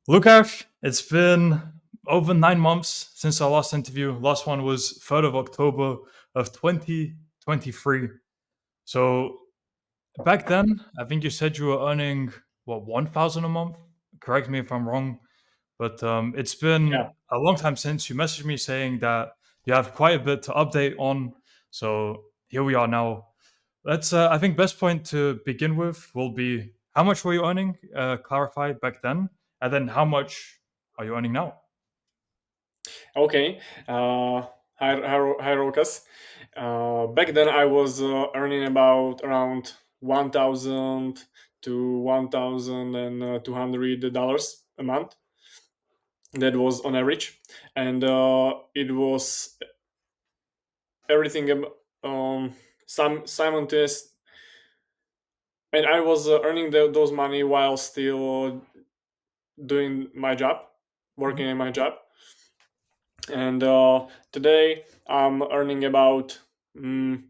Lukas, it's been over 9 months since our last interview. Last one was 3rd of October of 2023. So back then, I think you said you were earning, 1,000 a month? Correct me if I'm wrong. But it's been Yeah. a long time since you messaged me saying that you have quite a bit to update on. So here we are now. I think, best point to begin with will be how much were you earning? Clarify back then, and then how much are you earning now? Okay. Hi, Lukas. Back then, I was earning about around 1,000 to $1,200 a month. That was on average, and it was everything simultaneous. And I was earning those money while still doing my job, Mhm. working in my job. And today I'm earning about mm,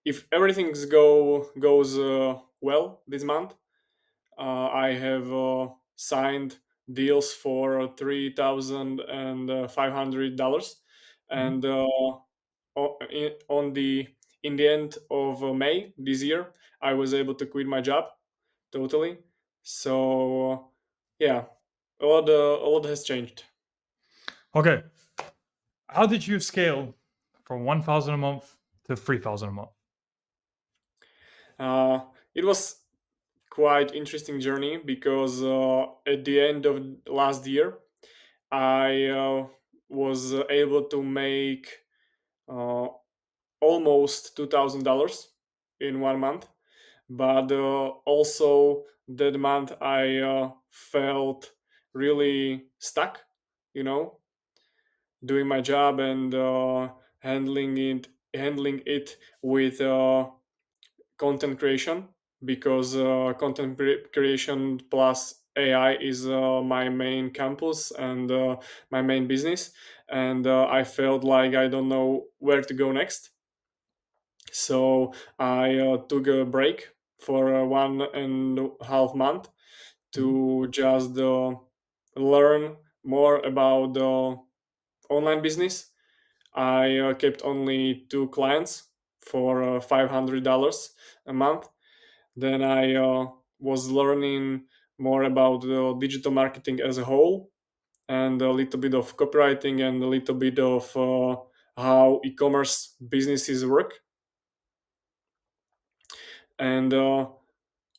if everything's goes well this month. I have signed deals for $3,500, Mhm. and on the in the end of May this year, I was able to quit my job totally. So yeah, a lot has changed. Okay, how did you scale from 1,000 a month to 3,000 a month? It was quite interesting journey because at the end of last year I was able to make uh, almost $2,000 in 1 month, but also that month I felt really stuck, you know, doing my job and handling it with content creation, because creation plus AI is my main campus and my main business. And I felt like I don't know where to go next. So I took a break for 1.5 month Mhm. to just learn more about online business. I kept only two clients for $500 a month. Then I was learning more about digital marketing as a whole, and a little bit of copywriting, and a little bit of how e-commerce businesses work. And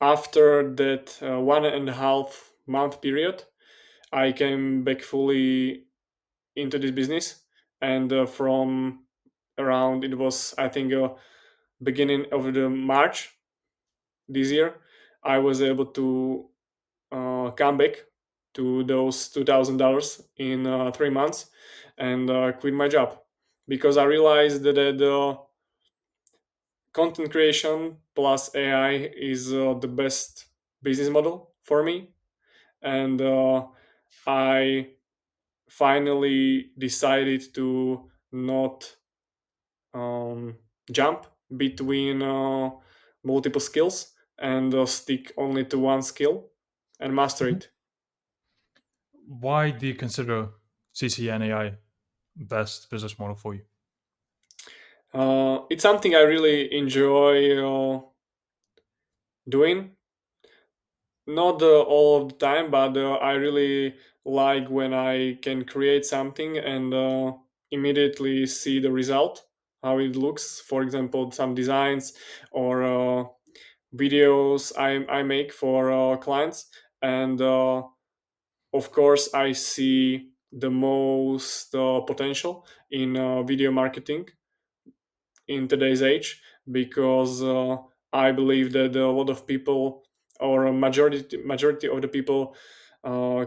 after that 1.5 month period, I came back fully into this business. And from around, it was, I think, beginning of the March this year, I was able to come back to those $2,000 in 3 months, and quit my job, because I realized that content creation plus AI is the best business model for me. And I finally decided to not um, jump between multiple skills, and stick only to one skill and master Mhm. it. Why do you consider CC and AI best business model for you? It's something I really enjoy doing. Not all of the time, but I really like when I can create something and immediately see the result, how it looks. For example, some designs or videos I make for clients. And of course, I see the most potential in video marketing in today's age, because I believe that a lot of people, or a majority of the people,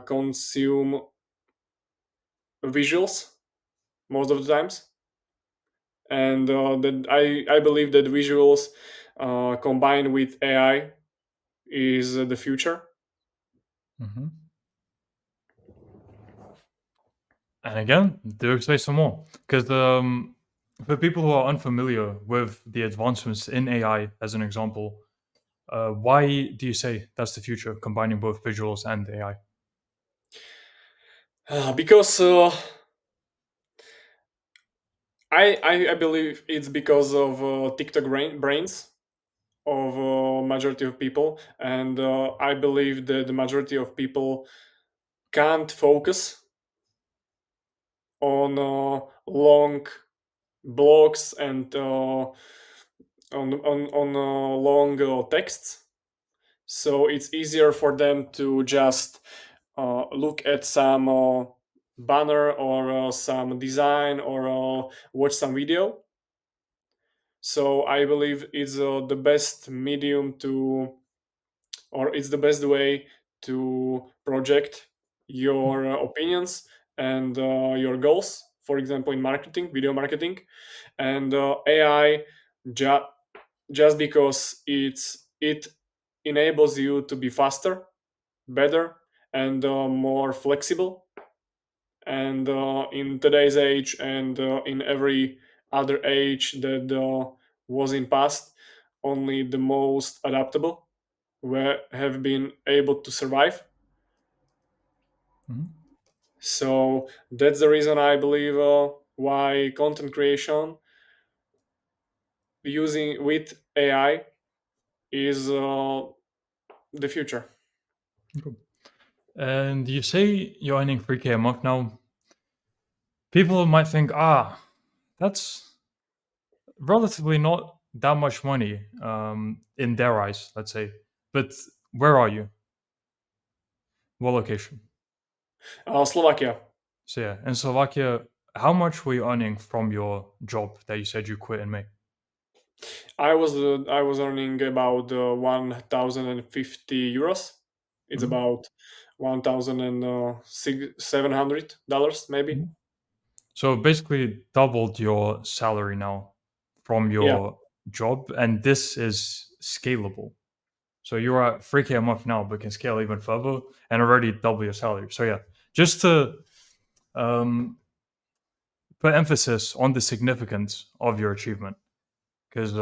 consume visuals most of the times. And that I believe that visuals combined with AI is the future. Mhm. And again, do explain some more, because for people who are unfamiliar with the advancements in AI, as an example, why do you say that's the future, combining both visuals and AI? Because I believe it's because of TikTok brains of majority of people, and I believe that the majority of people can't focus on long blogs and on long texts. So it's easier for them to just look at some banner or some design or watch some video. So I believe it's the best medium to, or it's the best way to project your opinions and your goals. For example, in marketing, video marketing, and AI, ju- just because it enables you to be faster, better, and more flexible. And in today's age, and in every other age that was in past, only the most adaptable were have been able to survive. Mhm. So that's the reason I believe why content creation using with AI is the future. Cool. And you say you're earning 3K a month now. People might think, that's relatively not that much money in their eyes, let's say. But where are you? What location? Slovakia. So yeah, in Slovakia, how much were you earning from your job that you said you quit in May? I was earning about 1,050 euros. It's Mhm. about 1,700 dollars maybe. Mhm. So basically doubled your salary now from Yeah. your job, and this is scalable. So you're at 3K a month now, but can scale even further and already double your salary. So yeah, just to um, put emphasis on the significance of your achievement, because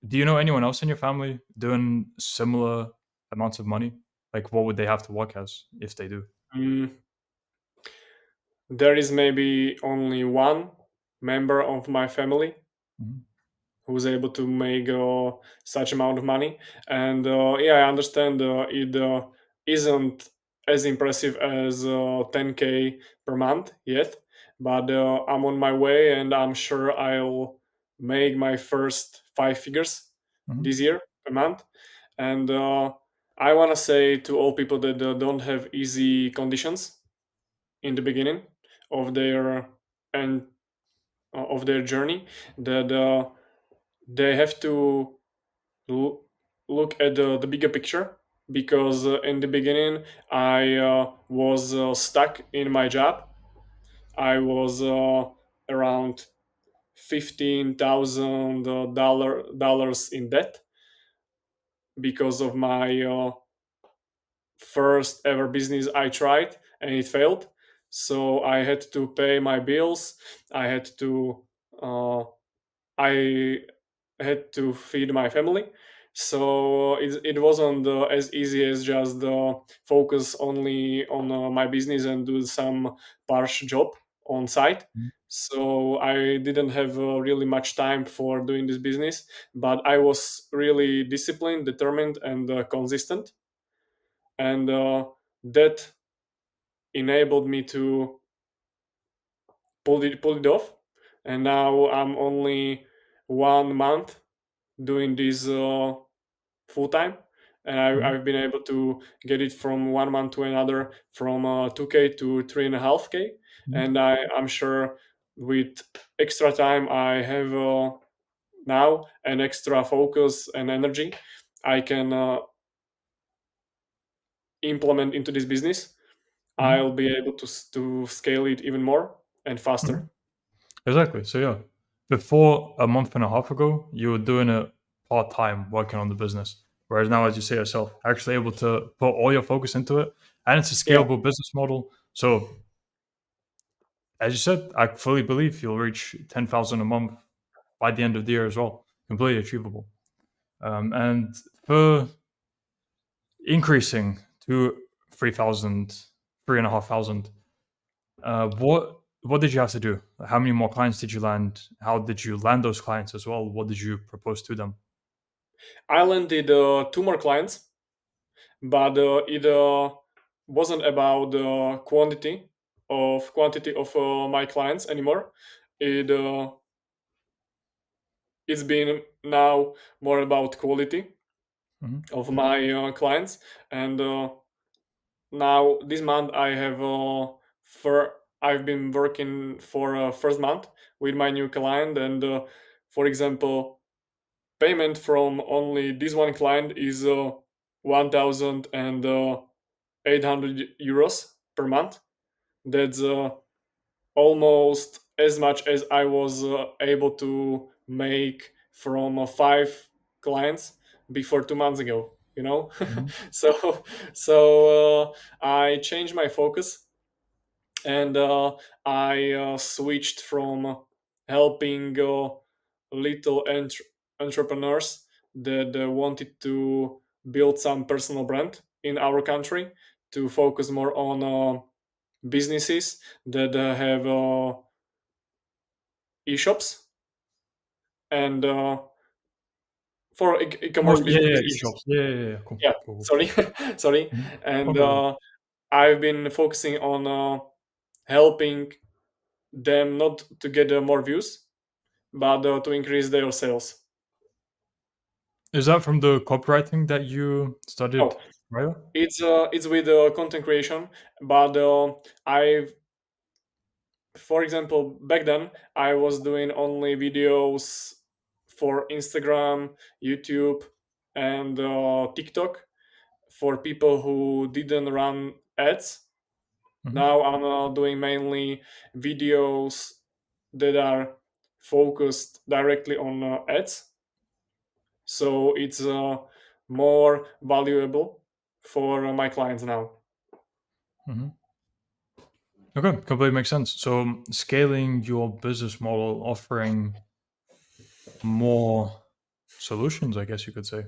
do you know anyone else in your family doing similar amounts of money? Like, what would they have to work as if they do? Mm, there is maybe only one member of my family Mhm. who's able to make such amount of money. And yeah, I understand it isn't as impressive as 10K per month yet, but I'm on my way, and I'm sure I'll make my first 5 figures Mhm. this year a month. And I want to say to all people that don't have easy conditions in the beginning of their and of their journey, that they have to l- look at the bigger picture, because in the beginning I was stuck in my job. I was around $15,000 in debt because of my first ever business I tried, and it failed. So I had to pay my bills. I had to uh, I had to feed my family. So it wasn't as easy as just focus only on my business and do some partial job on site. Mhm. So I didn't have really much time for doing this business, but I was really disciplined, determined, and consistent, and that enabled me to pull it off. And now I'm only 1 month doing this full time, and Mhm. I've been able to get it from 1 month to another, from 2K to 3.5K. Mhm. And I'm sure with extra time I have now, and extra focus and energy I can implement into this business, Mhm. I'll be able to scale it even more and faster. Mhm. Exactly. So yeah, before a month and a half ago, you were doing it part time, working on the business. Whereas now, as you say yourself, actually able to put all your focus into it, and it's a Yeah. scalable business model. So as you said, I fully believe you'll reach 10,000 a month by the end of the year as well. Completely achievable. And for increasing to 3,000, 3,500. What did you have to do? How many more clients did you land? How did you land those clients as well? What did you propose to them? I landed two more clients, but it wasn't about the quantity of my clients anymore. It it's been now more about quality Hmm. of my clients, and now this month I have for I've been working for first month with my new client, and for example, payment from only this one client is 1,800 euros per month. That's almost as much as I was able to make from five clients before 2 months ago. Hmm. So I changed my focus, and I switched from helping little entrepreneurs that wanted to build some personal brand in our country to focus more on businesses that have e-shops, and for Oh e-commerce yeah, yeah, businesses. e-shops. Yeah, yeah, yeah. Cool, Yeah, cool, cool. sorry, sorry. Mhm. And Okay. I've been focusing on helping them not to get more views, but to increase their sales. Is that from the copywriting that you studied, Oh, right? it's with content creation, but I've, for example, back then I was doing only videos for Instagram, YouTube, and TikTok for people who didn't run ads. Hmm. Now I'm doing mainly videos that are focused directly on ads, so it's more valuable for my clients now. Hmm. Okay, completely makes sense. So scaling your business model, offering more solutions, I guess you could say,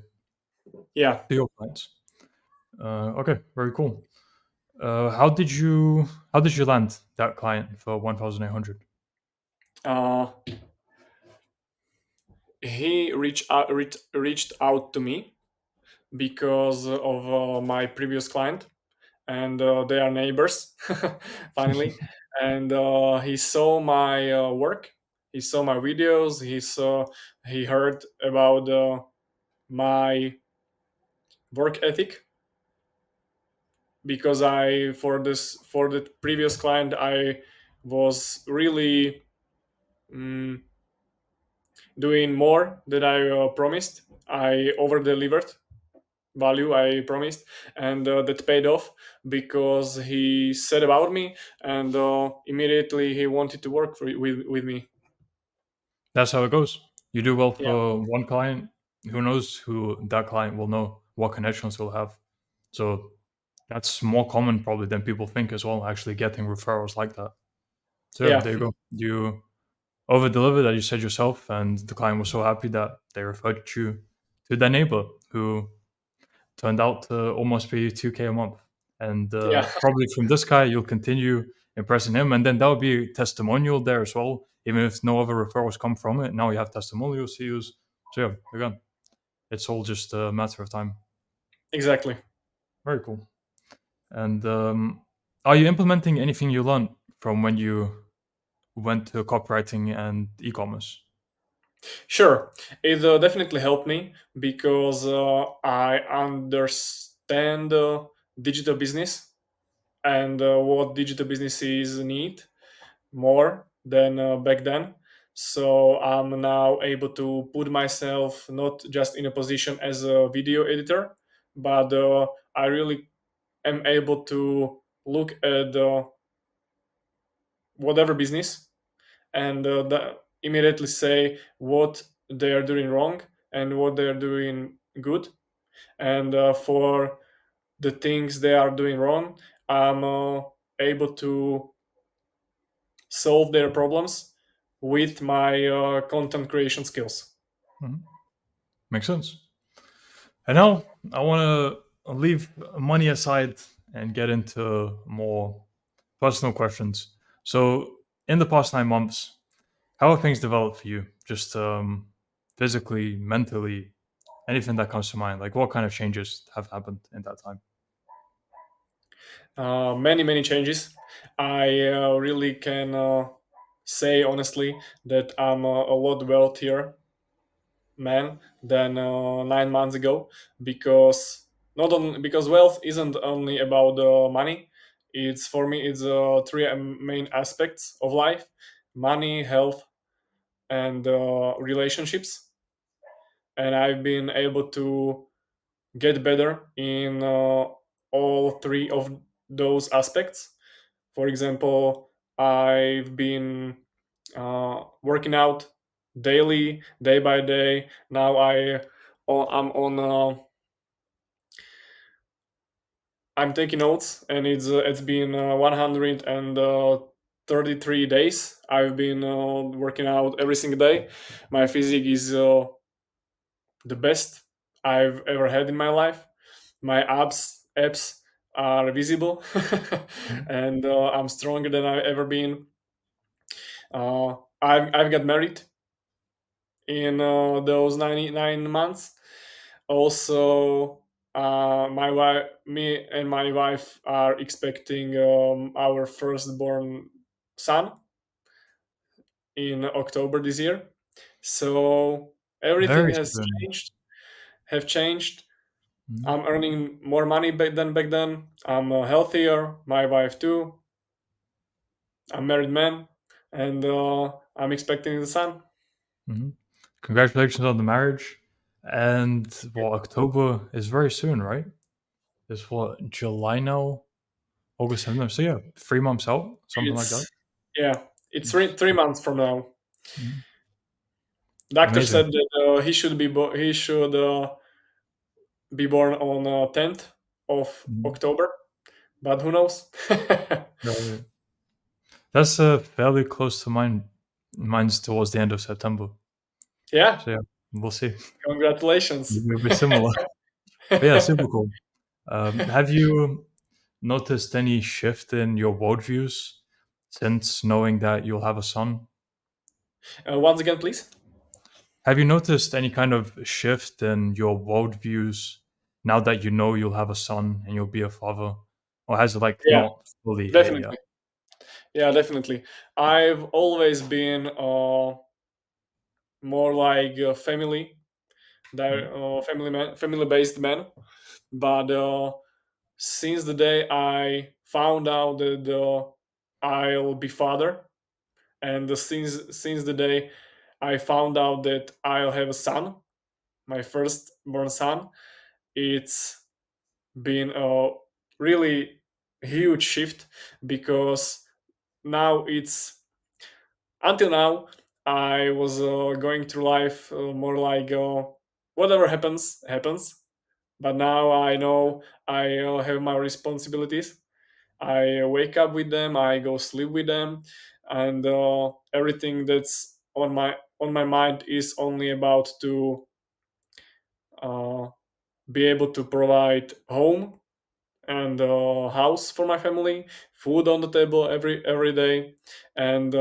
Yeah. to your clients. Okay, very cool. How did you land that client for 1,800? uh, he reached out to me because of my previous client, and they are neighbors, finally. And he saw my work, he saw my videos, he heard about my work ethic, because I for the previous client I was really mm, doing more than I promised. I over delivered value I promised, and that paid off because he said about me, and immediately he wanted to work with me. That's how it goes. You do well Yeah, for one client, who knows who that client will know, what connections he'll have. So that's more common probably than people think as well, actually getting referrals like that. So yeah, yeah, there you go. You over delivered, as you said yourself, and the client was so happy that they referred you to their neighbor who turned out to almost pay you 2K a month. And yeah. probably from this guy, you'll continue impressing him. And then that would be a testimonial there as well. Even if no other referrals come from it, now you have testimonials to use. So yeah, again, it's all just a matter of time. Exactly. Very cool. And are you implementing anything you learned from when you went to copywriting and e-commerce? Sure, it definitely helped me because I understand digital business, and what digital businesses need more than back then. So I'm now able to put myself not just in a position as a video editor, but I really am able to look at whatever business, and immediately say what they are doing wrong and what they are doing good. And for the things they are doing wrong, I'm able to solve their problems with my content creation skills. Mhm. Makes sense. And now I want to leave money aside and get into more personal questions. So, in the past 9 months, how have things developed for you? Just physically, mentally, anything that comes to mind? Like, what kind of changes have happened in that time? Many changes. I really can say honestly that I'm a lot wealthier man than 9 months ago, because not only because wealth isn't only about money. It's for me it's three main aspects of life: money, health, and relationships. And I've been able to get better in all three of those aspects. For example, I've been working out daily, day by day. Now I'm on I'm taking notes, and it's been 133 days. I've been working out every single day. My physique is the best I've ever had in my life. My abs are visible, Mhm. and I'm stronger than I've ever been. I've got married in those 9 months. Also, me and my wife are expecting our firstborn son in October this year. So everything Very has soon. changed. Mhm. I'm earning more money back then. I'm healthier. My wife too. I'm married man, and I'm expecting the son. Mhm. Congratulations on the marriage. And well, October is very soon, right? It's what, July now? August, September. So yeah, 3 months out, something like that. It's yeah, it's three months from now. Mhm. Doctor Amazing. said that he should be born on 10th of Mhm. October, but who knows? Right. That's fairly close to mine. Mine's towards the end of September. Yeah, So yeah, we'll see. congratulations. Maybe it'll be similar. But yeah, super cool. Have you noticed any shift in your worldviews since knowing that you'll have a son? Once again, please. Have you noticed any kind of shift in your worldviews now that you know you'll have a son and you'll be a father? Or has it like Yeah, not fully hit yet? definitely. Yeah, definitely. I've always been more like a Mhm. family based man. But since the day I found out that I'll be father, and since the day I found out that I'll have a son, my firstborn son, it's been a really huge shift, because now it's until now I was going through life more like whatever happens, but now I know I have my responsibilities. I wake up with them, I go sleep with them, and everything that's on my mind is only about to uh, be able to provide home and house for my family, food on the table every day, and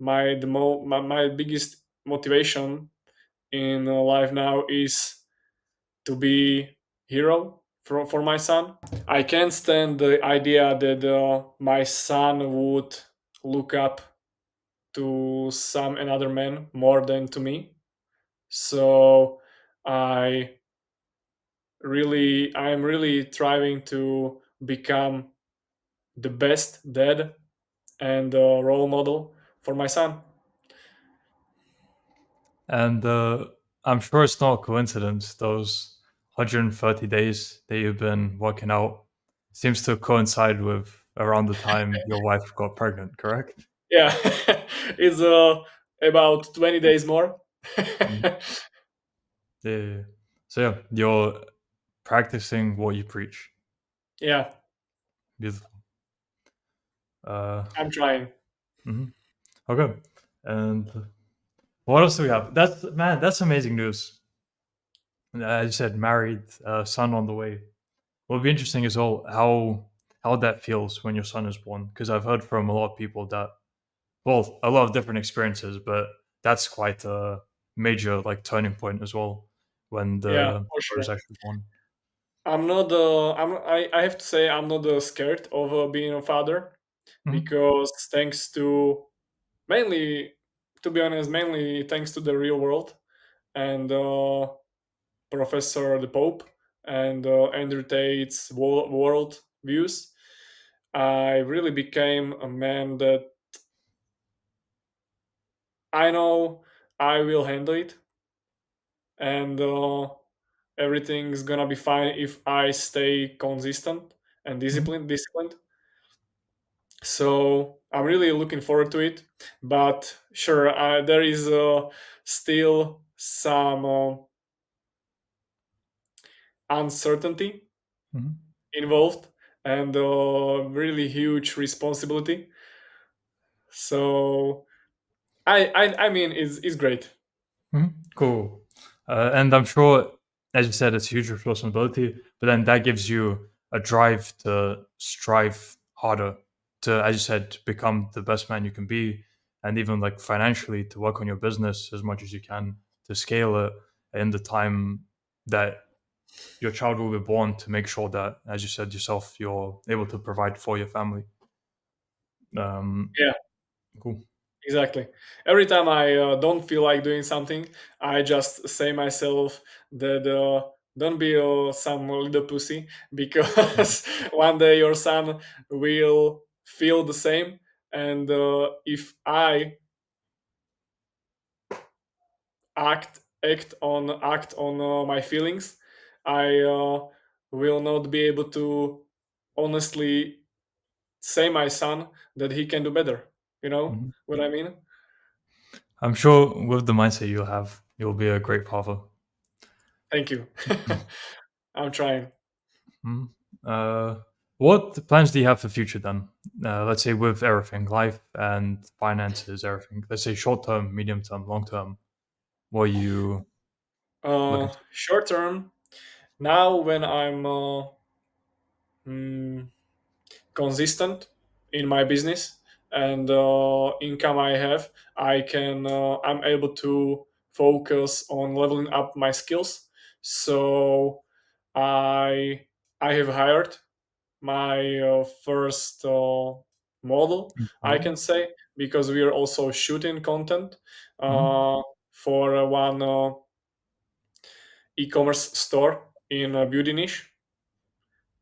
my biggest motivation in life now is to be hero for my son. I can't stand the idea that my son would look up to some another man more than to me. So I I'm really trying to become the best dad and role model for my son. And I'm sure it's not a coincidence. Those 130 days that you've been working out seems to coincide with around the time your wife got pregnant, correct? Yeah, it's about 20 days more. Mm. Yeah, yeah, yeah. So yeah, you're practicing what you preach. Yeah, Beautiful. Uh, I'm trying. mhm. Okay. And what else do we have? That's man, that's amazing news. As you said, married, son on the way. What would be interesting as well how how that feels when your son is born. Because I've heard from a lot of people that, well, a lot of different experiences, but that's quite a major like turning point as well when Yeah, the for child sure. is actually born. I'm not. I have to say I'm not scared of being a father Hmm. because thanks to mainly, to be honest, mainly thanks to the real world and Professor the Pope and Andrew Tate's world views. I really became a man that I know I will handle it, and everything's gonna be fine if I stay consistent and Hmm. disciplined. So I'm really looking forward to it. But sure, there is still some uncertainty Hmm. involved and really huge responsibility. So I mean, it's great. Cool. And I'm sure, as you said, it's a huge responsibility, but then that gives you a drive to strive harder to, as you said, become the best man you can be, and even like financially to work on your business as much as you can to scale it in the time that your child will be born, to make sure that, as you said yourself, you're able to provide for your family. Um, Yeah, cool. exactly. Every time I don't feel like doing something, I just say myself that don't be some little pussy because one day your son will feel the same. And if I act on my feelings, I will not be able to honestly say my son that he can do better. You know Mhm. what I mean? I'm sure with the mindset you have, you'll be a great father. Thank you. I'm trying. Mhm. What plans do you have for future then? Let's say with everything, life and finances, everything. Let's say short term, medium term, long term. What are you looking to? Short term, now when I'm mm, consistent in my business and income I have, I'm able to focus on leveling up my skills. So I I have hired my first model, I Model? can say, because we are also shooting content Hmm. uh, for one e-commerce store in a beauty niche,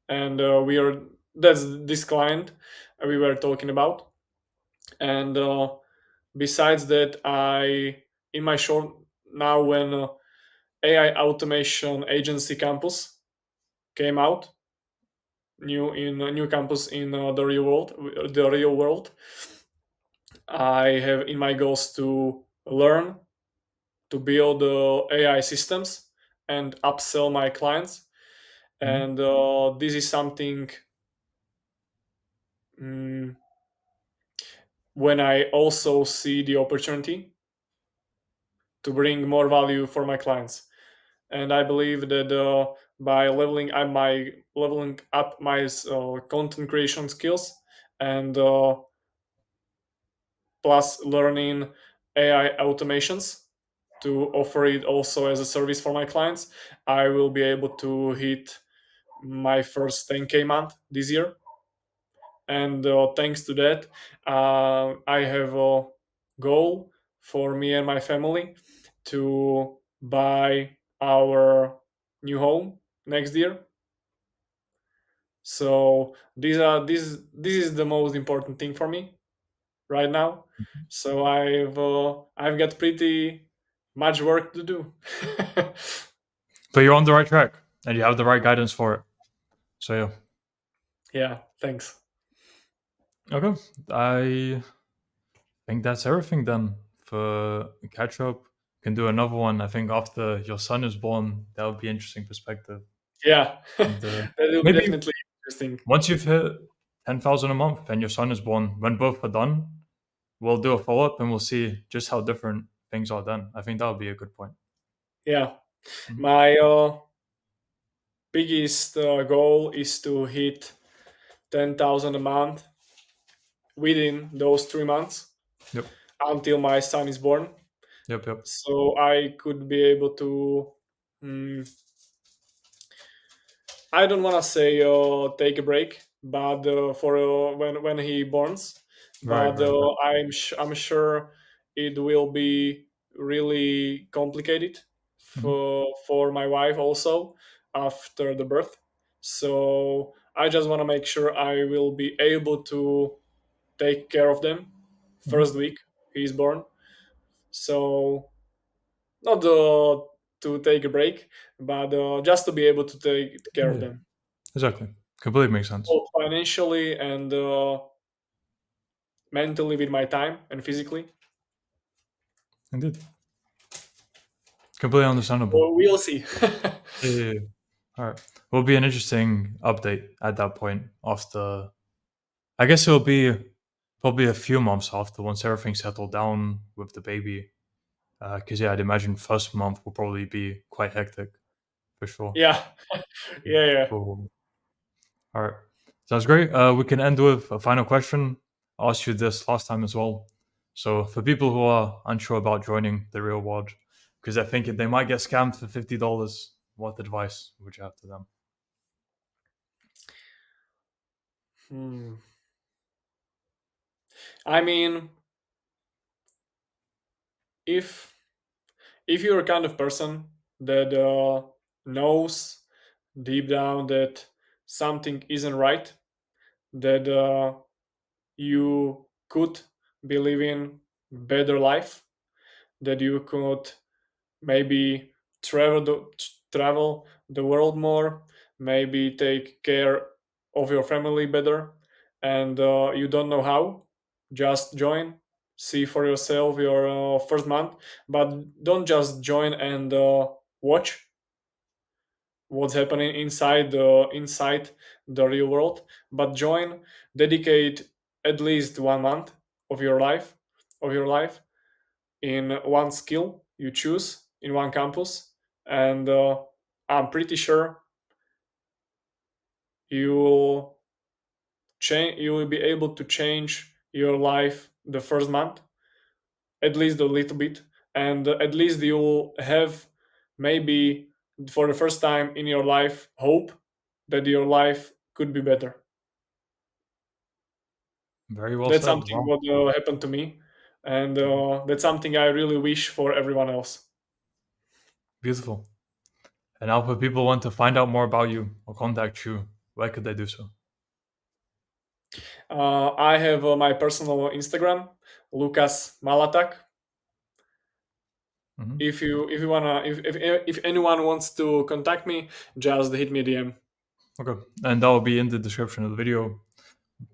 and we are that's this client we were talking about. And besides that, I in my short now when AI automation agency campus came out, new campus in the real world. I have in my goals to learn to build AI systems and upsell my clients. Hmm. And this is something mm, when I also see the opportunity to bring more value for my clients. And I believe that by leveling up my content creation skills and plus learning AI automations to offer it also as a service for my clients, I will be able to hit my first 10K month this year. And thanks to that, I have a goal for me and my family to buy our new home next year. So this is the most important thing for me right now. So I've got pretty much work to do. But you're on the right track and you have the right guidance for it. So yeah. Yeah, thanks. Okay. I think that's everything then for catch up. Can do another one. I think after your son is born, that would be interesting perspective. Yeah, And that will be maybe definitely interesting. once you've hit 10,000 a month and your son is born, when both are done, we'll do a follow up and we'll see just how different things are then. I think that would be a good point. Yeah, Mhm. my biggest goal is to hit 10,000 a month within those 3 months Yep. until my son is born. Yep. Yep. So I could be able to, mm, I don't want to say take a break, but for when he borns, Right. but Right. Right. I'm sure it will be really complicated Hmm. for my wife also after the birth. So I just want to make sure I will be able to take care of them first Hmm. week he's born. So not to take a break, but just to be able to take care of Yeah. them Exactly. Completely makes sense. both financially and mentally with my time and physically. Indeed. Completely understandable. So we'll see. Yeah. Yeah, yeah. All right. Will be an interesting update at that point. After, I guess it'll be probably a few months after once everything settled down with the baby. Because yeah, I'd imagine first month will probably be quite hectic for sure. Yeah, yeah, yeah. Cool. All right. Sounds great. We can end with a final question. I asked you this last time as well. So, for people who are unsure about joining the real world, because they're thinking they might get scammed for $50, what advice would you have to them? Hmm. I mean, if if you're a kind of person that knows deep down that something isn't right, that you could be living better life, that you could maybe travel the world more, maybe take care of your family better, and you don't know how, just join, see for yourself your first month, but don't just join and watch what's happening inside the real world, but join, dedicate at least 1 month of your life of your life in one skill you choose in one campus, and I'm pretty sure you will you will be able to change your life the first month, at least a little bit, and at least you will have maybe for the first time in your life hope that your life could be better. Very well That's said. something Wow. what happened to me, and that's something I really wish for everyone else. Beautiful. And now, if people want to find out more about you or contact you, where could they do so? I have my personal Instagram, Lukas Malatak. Hmm. If you wanna if anyone wants to contact me, just hit me a DM. Okay. And that will be in the description of the video.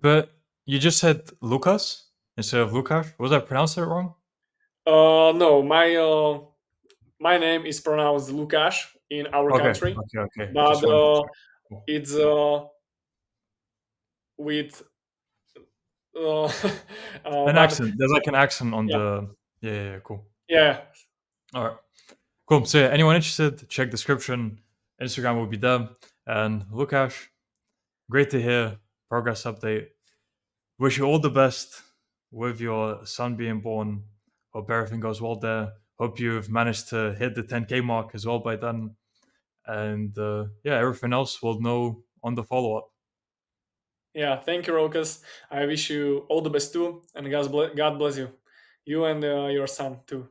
But you just said Lukas instead of Lukas. Was I pronounced it wrong? No, my name is pronounced Lukas in our Okay. country, Okay. Okay. but Just wanted to check. Cool. it's with uh, An but accent. There's like an accent on yeah, the. Yeah, yeah, yeah, cool. yeah, All right. Cool. So, yeah, anyone interested, check description. Instagram will be there. And Lukash, great to hear. Progress update. Wish you all the best with your son being born. Hope everything goes well there. Hope you've managed to hit the 10K mark as well by then. And yeah, everything else we'll know on the follow up. yeah. Thank you, Rokas. I wish you all the best too, and God bless you, you and your son too.